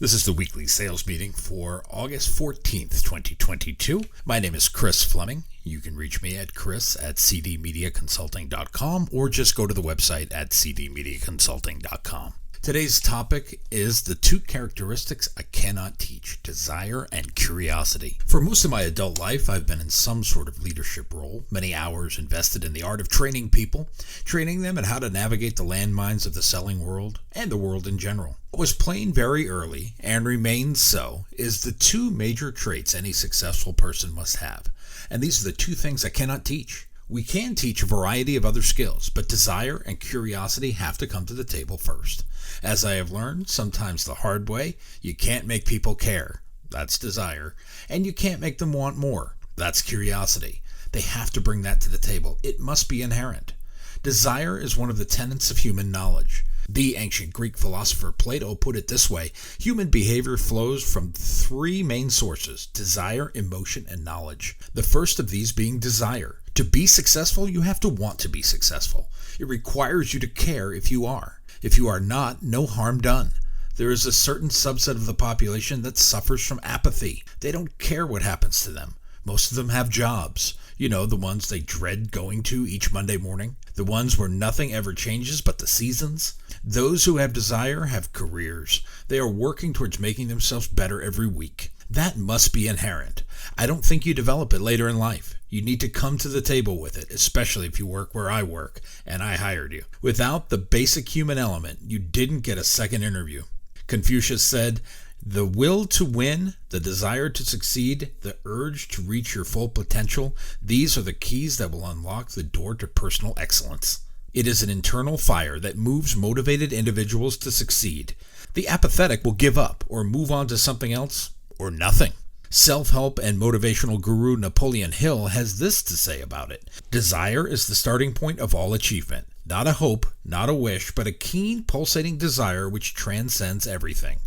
This is the weekly sales meeting for August 14th, 2022. My name is Chris Fleming. You can reach me at chris@cdmediaconsulting.com or just go to the website at cdmediaconsulting.com. Today's topic is the two characteristics I cannot teach: desire and curiosity. For most of my adult life, I've been in some sort of leadership role, many hours invested in the art of training people, training them in how to navigate the landmines of the selling world and the world in general. What was plain very early, and remains so, is the two major traits any successful person must have. And these are the two things I cannot teach. We can teach a variety of other skills, but desire and curiosity have to come to the table first. As I have learned, sometimes the hard way, you can't make people care. That's desire. And you can't make them want more. That's curiosity. They have to bring that to the table. It must be inherent. Desire is one of the tenets of human knowledge. The ancient Greek philosopher Plato put it this way: human behavior flows from three main sources: desire, emotion, and knowledge. The first of these being desire. To be successful, you have to want to be successful. It requires you to care if you are. If you are not, no harm done. There is a certain subset of the population that suffers from apathy. They don't care what happens to them. Most of them have jobs. You know, the ones they dread going to each Monday morning. The ones where nothing ever changes but the seasons. Those who have desire have careers. They are working towards making themselves better every week. That must be inherent. I don't think you develop it later in life. You need to come to the table with it, especially if you work where I work, and I hired you. Without the basic human element, you didn't get a second interview. Confucius said, "The will to win, the desire to succeed, the urge to reach your full potential, these are the keys that will unlock the door to personal excellence." It is an internal fire that moves motivated individuals to succeed. The apathetic will give up or move on to something else or nothing. Self-help and motivational guru Napoleon Hill has this to say about it: desire is the starting point of all achievement. Not a hope, not a wish, but a keen, pulsating desire which transcends everything.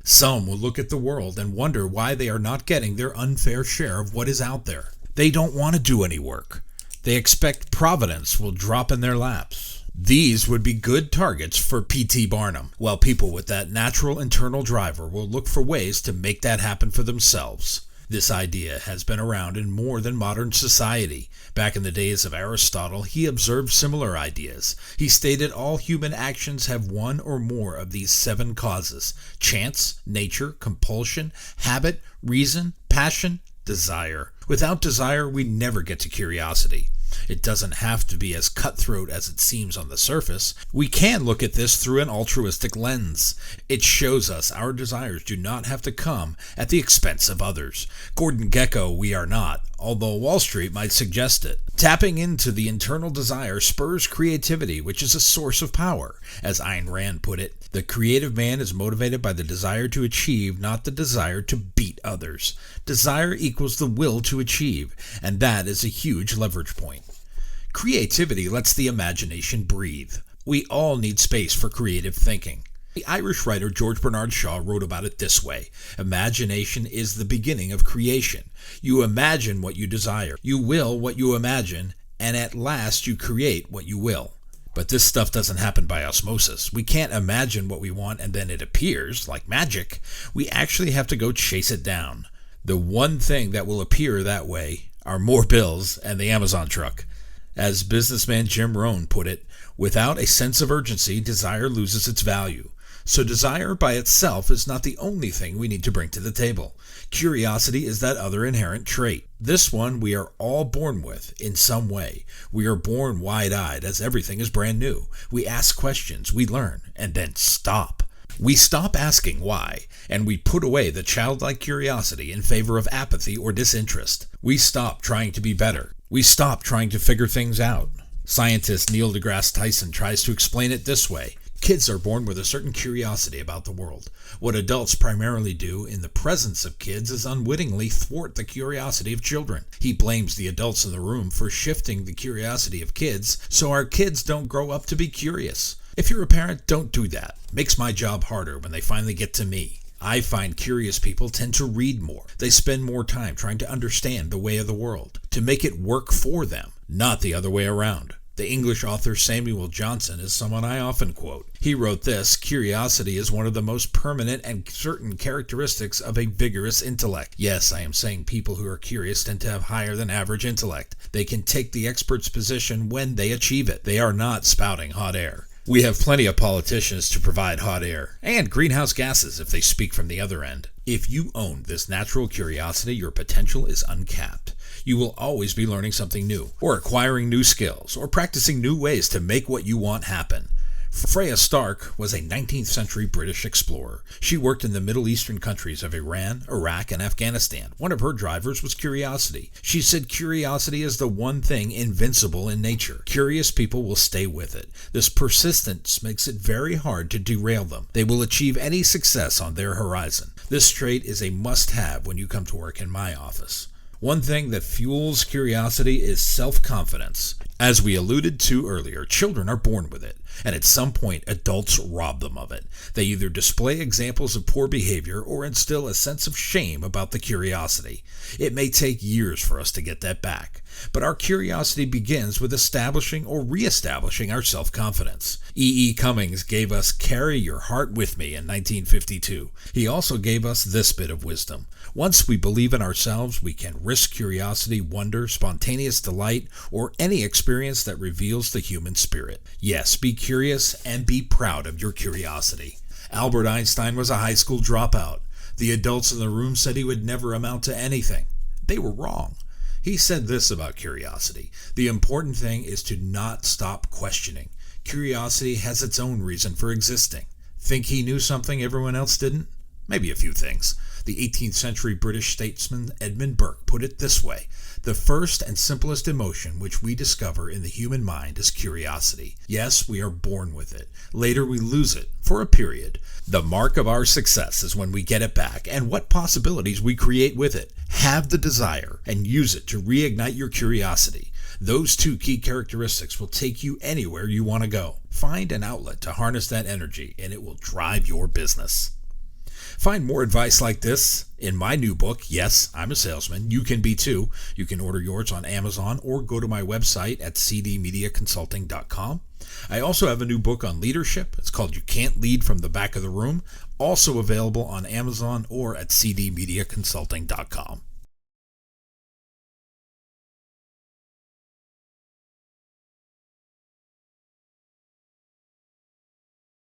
Some will look at the world and wonder why they are not getting their unfair share of what is out there. They don't want to do any work. They expect Providence will drop in their laps. These would be good targets for P.T. Barnum, while people with that natural internal driver will look for ways to make that happen for themselves. This idea has been around in more than modern society. Back in the days of Aristotle, he observed similar ideas. He stated all human actions have one or more of these 7 causes: chance, nature, compulsion, habit, reason, passion, desire. Without desire, we never get to curiosity. It doesn't have to be as cutthroat as it seems on the surface. We can look at this through an altruistic lens. It shows us our desires do not have to come at the expense of others. Gordon Gekko, we are not, although Wall Street might suggest it. Tapping into the internal desire spurs creativity, which is a source of power. As Ayn Rand put it, the creative man is motivated by the desire to achieve, not the desire to beat others. Desire equals the will to achieve, and that is a huge leverage point. Creativity lets the imagination breathe. We all need space for creative thinking. The Irish writer George Bernard Shaw wrote about it this way: imagination is the beginning of creation. You imagine what you desire, you will what you imagine, and at last you create what you will. But this stuff doesn't happen by osmosis. We can't imagine what we want and then it appears, like magic. We actually have to go chase it down. The one thing that will appear that way are more bills and the Amazon truck. As businessman Jim Rohn put it, without a sense of urgency, desire loses its value. So desire by itself is not the only thing we need to bring to the table. Curiosity is that other inherent trait. This one we are all born with in some way. We are born wide-eyed as everything is brand new. We ask questions, we learn, and then stop. We stop asking why, and we put away the childlike curiosity in favor of apathy or disinterest. We stop trying to be better. We stop trying to figure things out. Scientist Neil deGrasse Tyson tries to explain it this way: kids are born with a certain curiosity about the world. What adults primarily do in the presence of kids is unwittingly thwart the curiosity of children. He blames the adults in the room for shifting the curiosity of kids so our kids don't grow up to be curious. If you're a parent, don't do that. Makes my job harder when they finally get to me. I find curious people tend to read more. They spend more time trying to understand the way of the world, to make it work for them, not the other way around. The English author Samuel Johnson is someone I often quote. He wrote this: "Curiosity is one of the most permanent and certain characteristics of a vigorous intellect." Yes, I am saying people who are curious tend to have higher than average intellect. They can take the expert's position when they achieve it. They are not spouting hot air. We have plenty of politicians to provide hot air and greenhouse gases if they speak from the other end. If you own this natural curiosity, your potential is uncapped. You will always be learning something new, or acquiring new skills, or practicing new ways to make what you want happen. Freya Stark was a 19th century British explorer. She worked in the Middle Eastern countries of Iran, Iraq, and Afghanistan. One of her drivers was curiosity. She said curiosity is the one thing invincible in nature. Curious people will stay with it. This persistence makes it very hard to derail them. They will achieve any success on their horizon. This trait is a must-have when you come to work in my office. One thing that fuels curiosity is self-confidence. As we alluded to earlier, children are born with it, and at some point adults rob them of it. They either display examples of poor behavior or instill a sense of shame about the curiosity. It may take years for us to get that back, but our curiosity begins with establishing or reestablishing our self-confidence. E. Cummings gave us "Carry Your Heart With Me" in 1952. He also gave us this bit of wisdom: once we believe in ourselves, we can risk curiosity, wonder, spontaneous delight, or any experience that reveals the human spirit. Yes, be curious and be proud of your curiosity. Albert Einstein was a high school dropout. The adults in the room said he would never amount to anything. They were wrong. He said this about curiosity: "The important thing is to not stop questioning. Curiosity has its own reason for existing." Think he knew something everyone else didn't? Maybe a few things. The 18th century British statesman Edmund Burke put it this way: "The first and simplest emotion which we discover in the human mind is curiosity. Yes, we are born with it. Later we lose it, for a period. The mark of our success is when we get it back, and what possibilities we create with it. Have the desire and use it to reignite your curiosity. Those two key characteristics will take you anywhere you want to go. Find an outlet to harness that energy, and it will drive your business." Find more advice like this in my new book, Yes, I'm a Salesman. You can be too. You can order yours on Amazon or go to my website at cdmediaconsulting.com. I also have a new book on leadership. It's called You Can't Lead from the Back of the Room, also available on Amazon or at cdmediaconsulting.com.